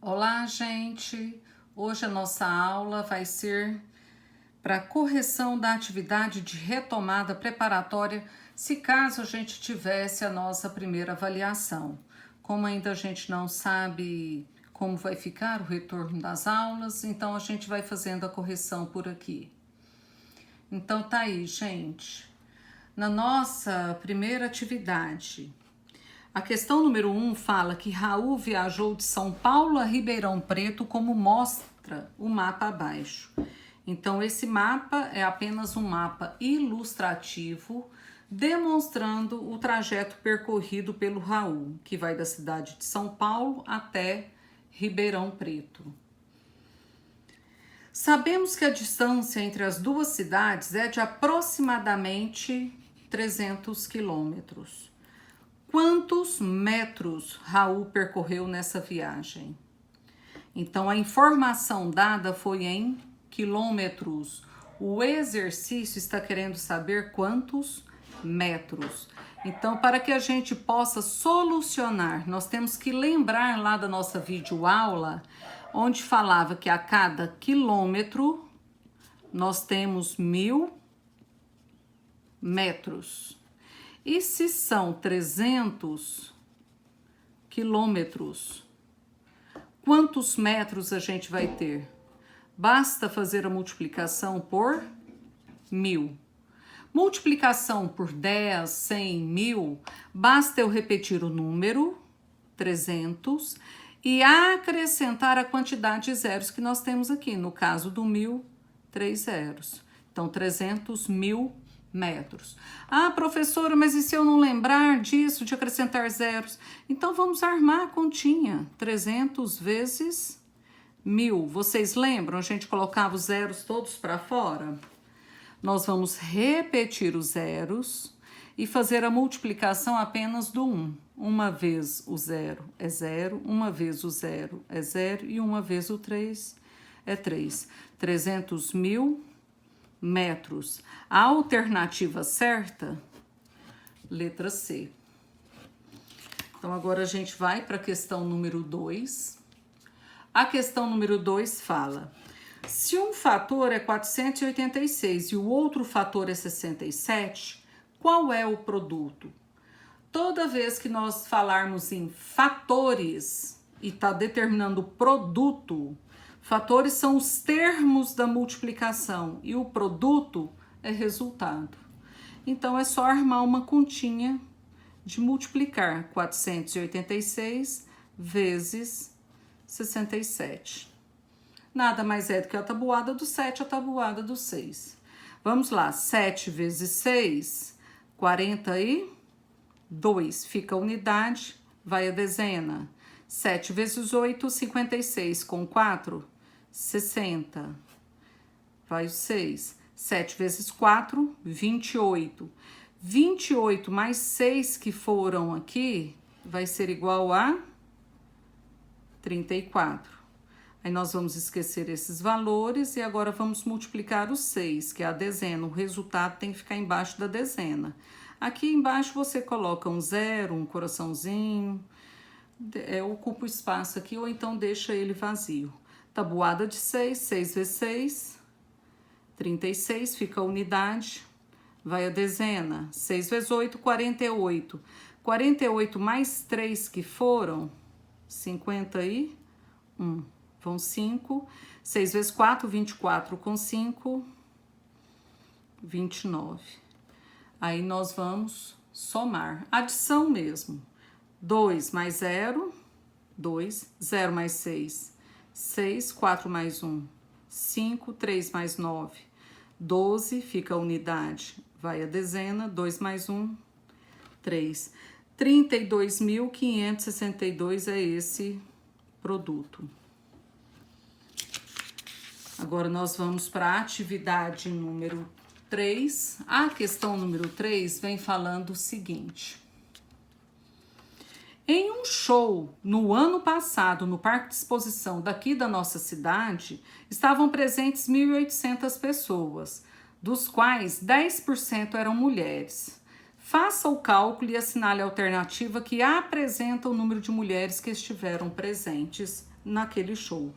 Olá, gente! Hoje a nossa aula vai ser para correção da atividade de retomada preparatória, se caso a gente tivesse a nossa primeira avaliação. Como ainda a gente não sabe como vai ficar o retorno das aulas, então a gente vai fazendo a correção por aqui. Então tá aí, gente. Na nossa primeira atividade, a questão número 1 fala que Raul viajou de São Paulo a Ribeirão Preto, como mostra o mapa abaixo. Então, esse mapa é apenas um mapa ilustrativo, demonstrando o trajeto percorrido pelo Raul, que vai da cidade de São Paulo até Ribeirão Preto. Sabemos que a distância entre as duas cidades é de aproximadamente 300 quilômetros. Quantos metros Raul percorreu nessa viagem? Então, a informação dada foi em quilômetros. O exercício está querendo saber quantos metros. Então, para que a gente possa solucionar, nós temos que lembrar lá da nossa videoaula, onde falava que a cada quilômetro nós temos 1000 metros. E se são 300 quilômetros, quantos metros a gente vai ter? Basta fazer a multiplicação por 1000. Multiplicação por 10, 100, 1000, basta eu repetir o número, 300, e acrescentar a quantidade de zeros que nós temos aqui. No caso do 1000, 3 zeros. Então, 300 mil metros. Ah, professora, mas e se eu não lembrar disso, de acrescentar zeros? Então, vamos armar a continha. 300 vezes 1000. Vocês lembram? A gente colocava os zeros todos para fora? Nós vamos repetir os zeros e fazer a multiplicação apenas do 1. Uma vez o zero é 0, uma vez o zero é 0 e uma vez o 3 é 3. 300 mil metros. A alternativa certa, letra C. Então, agora a gente vai para a questão número 2. A questão número 2 fala: se um fator é 486 e o outro fator é 67, qual é o produto? Toda vez que nós falarmos em fatores e está determinando o produto, fatores são os termos da multiplicação e o produto é resultado. Então, é só armar uma continha de multiplicar 486 vezes 67. Nada mais é do que a tabuada do 7, a tabuada do 6. Vamos lá, 7 vezes 6, 42. Fica a unidade, vai a dezena. 7 vezes 8, 56. Com 4, 60. Vai o 6. 7 vezes 4, 28. 28 mais 6 que foram aqui vai ser igual a 34. Aí nós vamos esquecer esses valores e agora vamos multiplicar o 6, que é a dezena. O resultado tem que ficar embaixo da dezena. Aqui embaixo você coloca um 0, um coraçãozinho, ocupa o espaço aqui ou então deixa ele vazio. Tabuada de 6, 6 vezes 6, 36, fica a unidade, vai a dezena. 6 vezes 8, 48. 48 mais 3 que foram, 51. Vão 5. 6 vezes 4, 24. Com 5, 29. Aí nós vamos somar. Adição mesmo. 2 mais 0, 2. 0 mais 6, 6. 4 mais 1, 5. 3 mais 9, 12. Fica a unidade. Vai a dezena. 2 mais 1, 3. 32.562 é esse produto. Agora nós vamos para a atividade número 3. A questão número 3 vem falando o seguinte: em um show no ano passado no Parque de Exposição daqui da nossa cidade, estavam presentes 1.800 pessoas, dos quais 10% eram mulheres. Faça o cálculo e assinale a alternativa que apresenta o número de mulheres que estiveram presentes naquele show.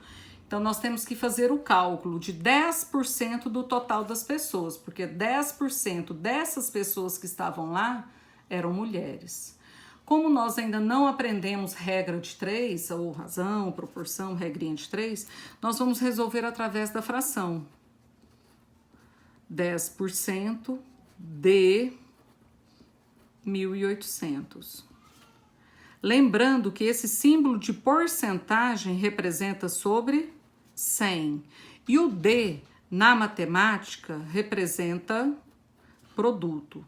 Então, nós temos que fazer o cálculo de 10% do total das pessoas, porque 10% dessas pessoas que estavam lá eram mulheres. Como nós ainda não aprendemos regra de 3, ou razão, proporção, regrinha de 3, nós vamos resolver através da fração. 10% de 1.800. Lembrando que esse símbolo de porcentagem representa sobre 100. E o D, na matemática, representa produto.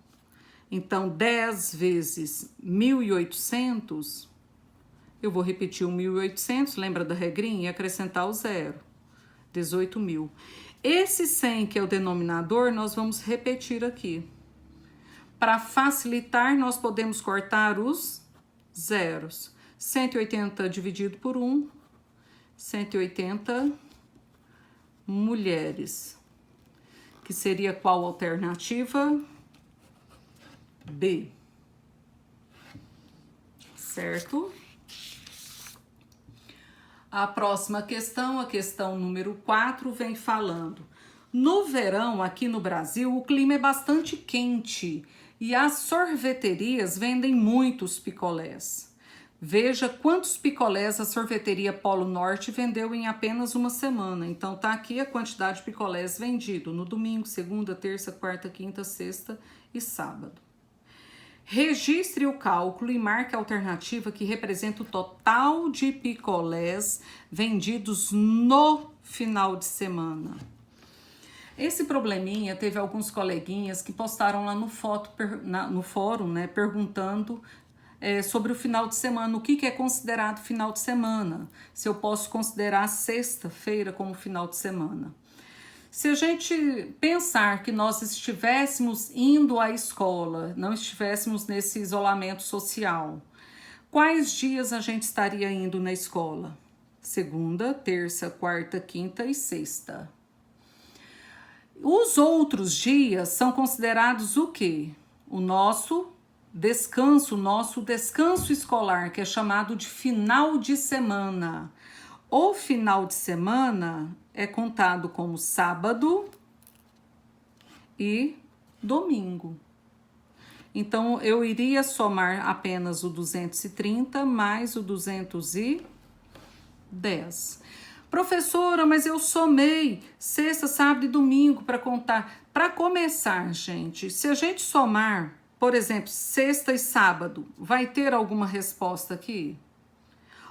Então, 10 vezes 1.800, eu vou repetir o 1.800, lembra da regrinha? E acrescentar o zero, 18.000. Esse 100, que é o denominador, nós vamos repetir aqui. Para facilitar, nós podemos cortar os zeros. 180 dividido por 1, 180 mulheres. Que seria qual alternativa? B. Certo? A próxima questão, a questão número 4, vem falando. No verão, aqui no Brasil, o clima é bastante quente e as sorveterias vendem muitos picolés. Veja quantos picolés a sorveteria Polo Norte vendeu em apenas uma semana. Então, tá aqui a quantidade de picolés vendido no domingo, segunda, terça, quarta, quinta, sexta e sábado. Registre o cálculo e marque a alternativa que representa o total de picolés vendidos no final de semana. Esse probleminha teve alguns coleguinhas que postaram lá no fórum, né, perguntando sobre o final de semana, o que é considerado final de semana, se eu posso considerar sexta-feira como final de semana. Se a gente pensar que nós estivéssemos indo à escola, não estivéssemos nesse isolamento social, quais dias a gente estaria indo na escola? Segunda, terça, quarta, quinta e sexta. Os outros dias são considerados o quê? O nosso descanso escolar, que é chamado de final de semana. O final de semana é contado como sábado e domingo. Então, eu iria somar apenas o 230 mais o 210. Professora, mas eu somei sexta, sábado e domingo para contar. Para começar, gente, se a gente somar, por exemplo, sexta e sábado, vai ter alguma resposta aqui?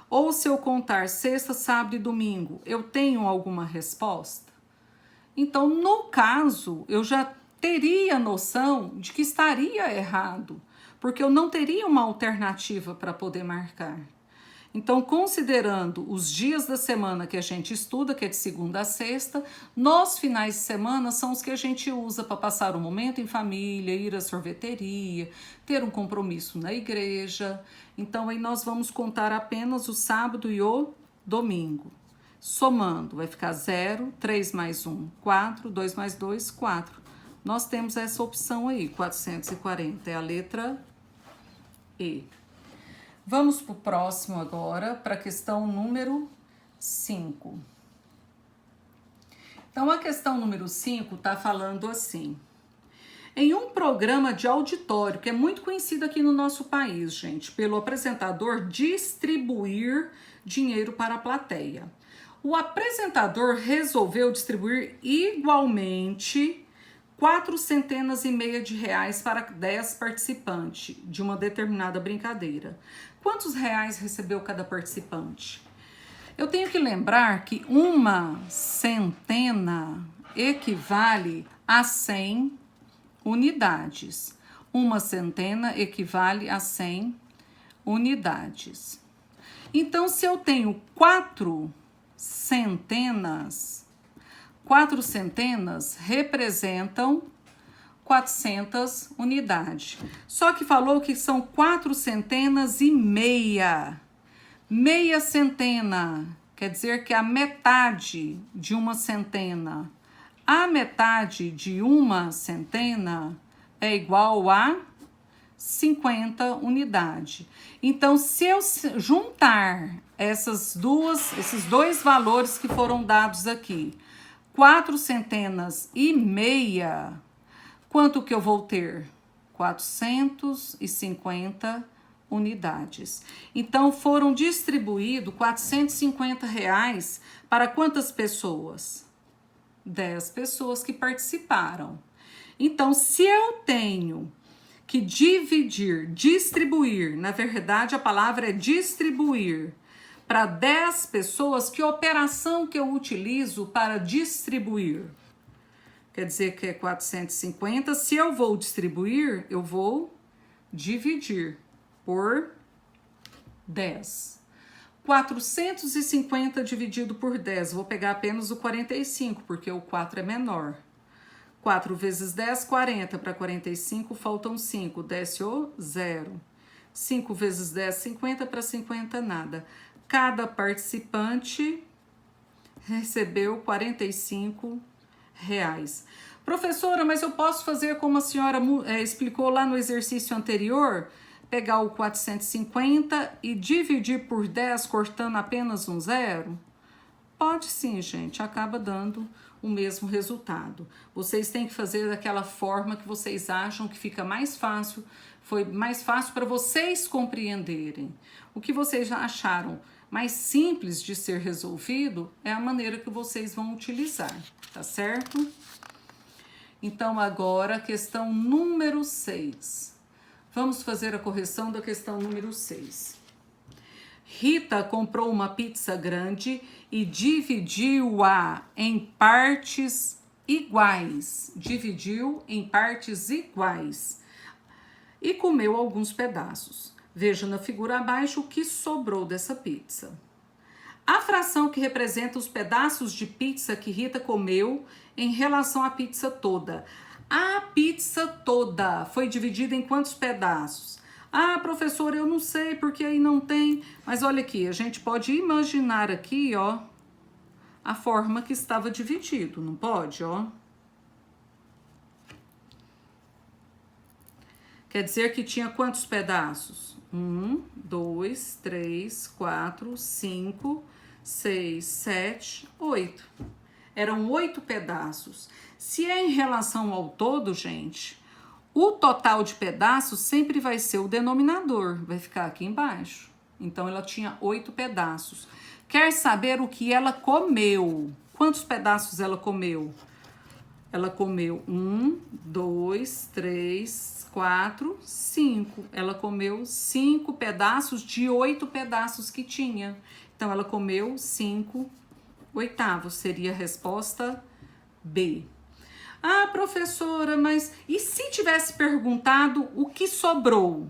Ou se eu contar sexta, sábado e domingo, eu tenho alguma resposta? Então, no caso, eu já teria noção de que estaria errado, porque eu não teria uma alternativa para poder marcar. Então, considerando os dias da semana que a gente estuda, que é de segunda a sexta, nos finais de semana são os que a gente usa para passar um momento em família, ir à sorveteria, ter um compromisso na igreja. Então, aí nós vamos contar apenas o sábado e o domingo. Somando, vai ficar 0, 3 mais 1, 4, 2 mais 2, 4. Nós temos essa opção aí, 440, é a letra E. Vamos para o próximo agora, para a questão número 5. Então, a questão número 5 está falando assim. Em um programa de auditório, que é muito conhecido aqui no nosso país, gente, pelo apresentador distribuir dinheiro para a plateia. O apresentador resolveu distribuir igualmente 4,5 centenas para 10 participantes de uma determinada brincadeira. Quantos reais recebeu cada participante? Eu tenho que lembrar que uma centena equivale a 100 unidades. Uma centena equivale a 100 unidades. Então, se eu tenho 4 centenas representam 400 unidades. Só que falou que são 4 centenas e meia. Meia centena quer dizer que a metade de uma centena. A metade de uma centena é igual a 50 unidades. Então, se eu juntar esses dois valores que foram dados aqui, 4 centenas e meia, quanto que eu vou ter? 450 unidades. Então, foram distribuídos R$ 450 para quantas pessoas? 10 pessoas que participaram. Então, se eu tenho que distribuir, na verdade a palavra é distribuir, para 10 pessoas, que operação que eu utilizo para distribuir? Quer dizer que é 450. Se eu vou distribuir, eu vou dividir por 10. 450 dividido por 10, vou pegar apenas o 45, porque o 4 é menor. 4 vezes 10, 40. Para 45, faltam 5. Desce o 0. 5 vezes 10, 50. Para 50, nada. Cada participante recebeu R$ 45. Professora, mas eu posso fazer como a senhora explicou lá no exercício anterior? Pegar o 450 e dividir por 10, cortando apenas um zero? Pode sim, gente. Acaba dando o mesmo resultado. Vocês têm que fazer daquela forma que vocês acham que fica mais fácil, foi mais fácil para vocês compreenderem. O que vocês já acharam mais simples de ser resolvido é a maneira que vocês vão utilizar, tá certo? Então, agora, a questão número 6. Vamos fazer a correção da questão número 6. Rita comprou uma pizza grande e dividiu-a em partes iguais. Dividiu em partes iguais e comeu alguns pedaços. Veja na figura abaixo o que sobrou dessa pizza. A fração que representa os pedaços de pizza que Rita comeu em relação à pizza toda. A pizza toda foi dividida em quantos pedaços? Ah, professora, eu não sei porque aí não tem. Mas olha aqui, a gente pode imaginar aqui, ó, a forma que estava dividido, não pode, ó? Quer dizer que tinha quantos pedaços? 1, 2, 3, 4, 5, 6, 7, 8. Eram 8 pedaços. Se é em relação ao todo, gente, o total de pedaços sempre vai ser o denominador, vai ficar aqui embaixo. Então, ela tinha 8 pedaços. Quer saber o que ela comeu? Quantos pedaços ela comeu? Ela comeu 1, 2, 3, 4, 5. Ela comeu 5 pedaços de 8 pedaços que tinha. Então, ela comeu 5 oitavos. Seria a resposta B. Ah, professora, mas e se tivesse perguntado o que sobrou?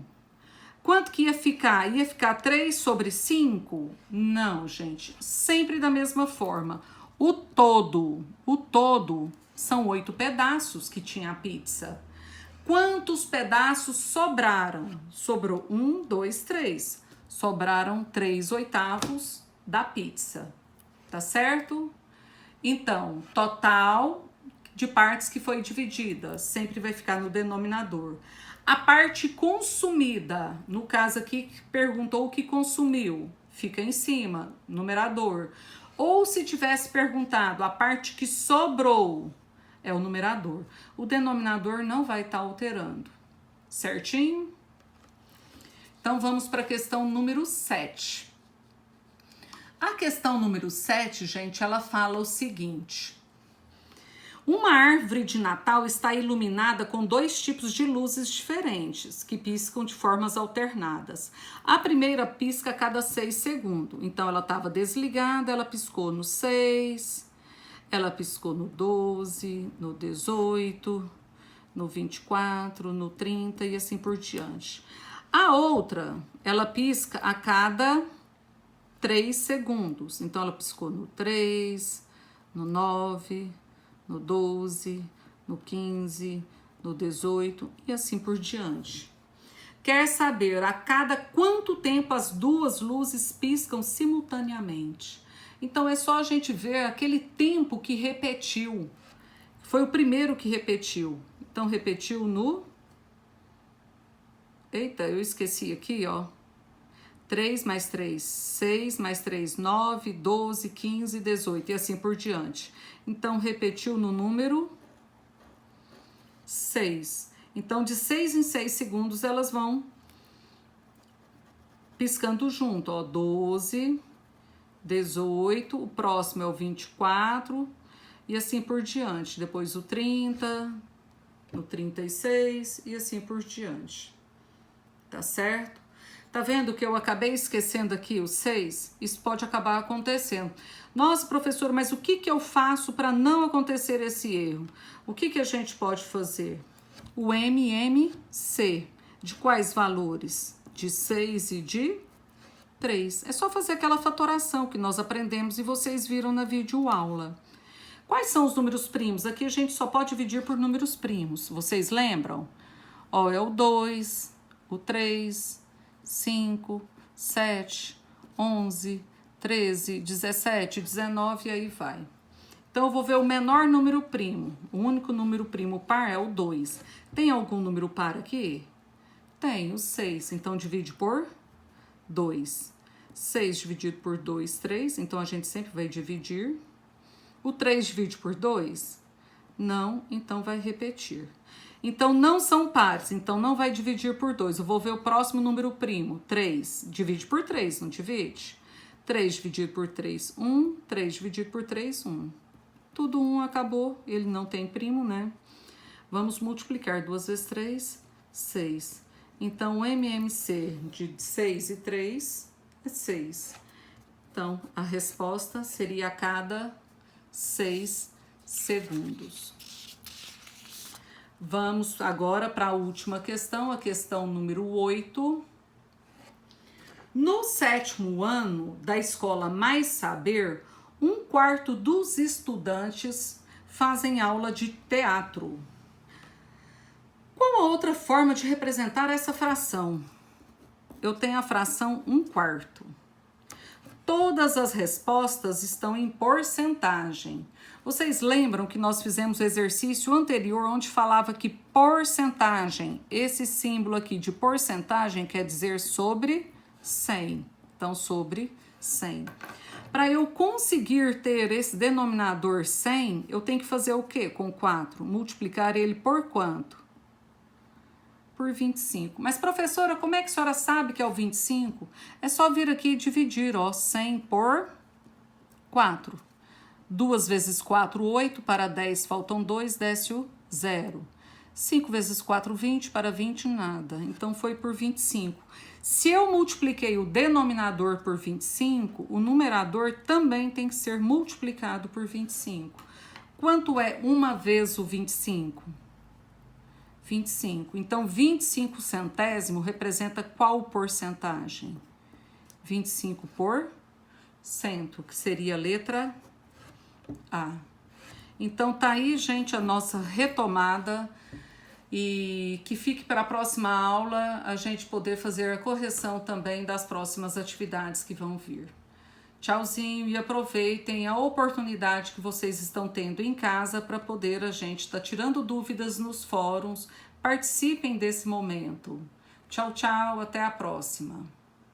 Quanto que ia ficar? Ia ficar 3 sobre 5? Não, gente. Sempre da mesma forma. O todo são 8 pedaços que tinha a pizza. Quantos pedaços sobraram? Sobrou 1, 2, 3. Sobraram 3 oitavos da pizza. Tá certo? Então, total de partes que foi dividida, sempre vai ficar no denominador. A parte consumida, no caso aqui, perguntou o que consumiu, fica em cima, numerador. Ou se tivesse perguntado a parte que sobrou, é o numerador. O denominador não vai estar alterando, certinho? Então, vamos para a questão número 7. A questão número 7, gente, ela fala o seguinte. Uma árvore de Natal está iluminada com 2 tipos de luzes diferentes, que piscam de formas alternadas. A primeira pisca a cada 6 segundos. Então, ela estava desligada, ela piscou no 6, ela piscou no 12, no 18, no 24, no 30 e assim por diante. A outra, ela pisca a cada 3 segundos. Então, ela piscou no 3, no 9, no 12, no 15, no 18 e assim por diante. Quer saber a cada quanto tempo as 2 luzes piscam simultaneamente? Então, é só a gente ver aquele tempo que repetiu. Foi o primeiro que repetiu. Então, repetiu no Eita, eu esqueci aqui, ó. 3 mais 3, 6 mais 3, 9, 12, 15, 18 e assim por diante. Então, repetiu no número 6. Então, de 6 em 6 segundos, elas vão piscando junto, ó. 12, 18, o próximo é o 24 e assim por diante. Depois o 30, o 36 e assim por diante. Tá certo? Tá vendo que eu acabei esquecendo aqui o 6? Isso pode acabar acontecendo. Nossa, professor, mas o que eu faço para não acontecer esse erro? O que a gente pode fazer? O MMC. De quais valores? De 6 e de 3. É só fazer aquela fatoração que nós aprendemos e vocês viram na videoaula. Quais são os números primos? Aqui a gente só pode dividir por números primos. Vocês lembram? Ó, é o 2, o 3, 5, 7, 11, 13, 17, 19 e aí vai. Então, eu vou ver o menor número primo. O único número primo par é o 2. Tem algum número par aqui? Tem, o 6. Então, divide por 2. 6 dividido por 2, 3. Então, a gente sempre vai dividir. O 3 divide por 2? Não, então vai repetir. Então, não são pares, então não vai dividir por 2. Eu vou ver o próximo número primo, 3. Divide por 3, não divide? 3 dividido por 3, 1. 3 dividido por 3, 1. Tudo 1 acabou, ele não tem primo, né? Vamos multiplicar 2 vezes 3, 6. Então, o MMC de 6 e 3 é 6. Então, a resposta seria a cada 6 segundos. Vamos agora para a última questão, a questão número 8. No 7º ano da escola Mais Saber, 1/4 dos estudantes fazem aula de teatro. Qual a outra forma de representar essa fração? Eu tenho a fração 1/4. Todas as respostas estão em porcentagem. Vocês lembram que nós fizemos o exercício anterior onde falava que porcentagem, esse símbolo aqui de porcentagem quer dizer sobre 100. Então, sobre 100. Para eu conseguir ter esse denominador 100, eu tenho que fazer o quê com 4? Multiplicar ele por quanto? Por 25. Mas, professora, como é que a senhora sabe que é o 25? É só vir aqui e dividir, ó, 100 por 4. 2 vezes 4, 8. Para 10 faltam 2, desce o 0. 5 vezes 4, 20. Para 20, nada. Então, foi por 25. Se eu multipliquei o denominador por 25, o numerador também tem que ser multiplicado por 25. Quanto é 1 vezes o 25? 25. Então, 25 centésimo representa qual porcentagem? 25%, que seria a letra A. Então, tá aí, gente, a nossa retomada e que fique para a próxima aula a gente poder fazer a correção também das próximas atividades que vão vir. Tchauzinho e aproveitem a oportunidade que vocês estão tendo em casa para poder a gente estar tirando dúvidas nos fóruns. Participem desse momento. Tchau, tchau, até a próxima.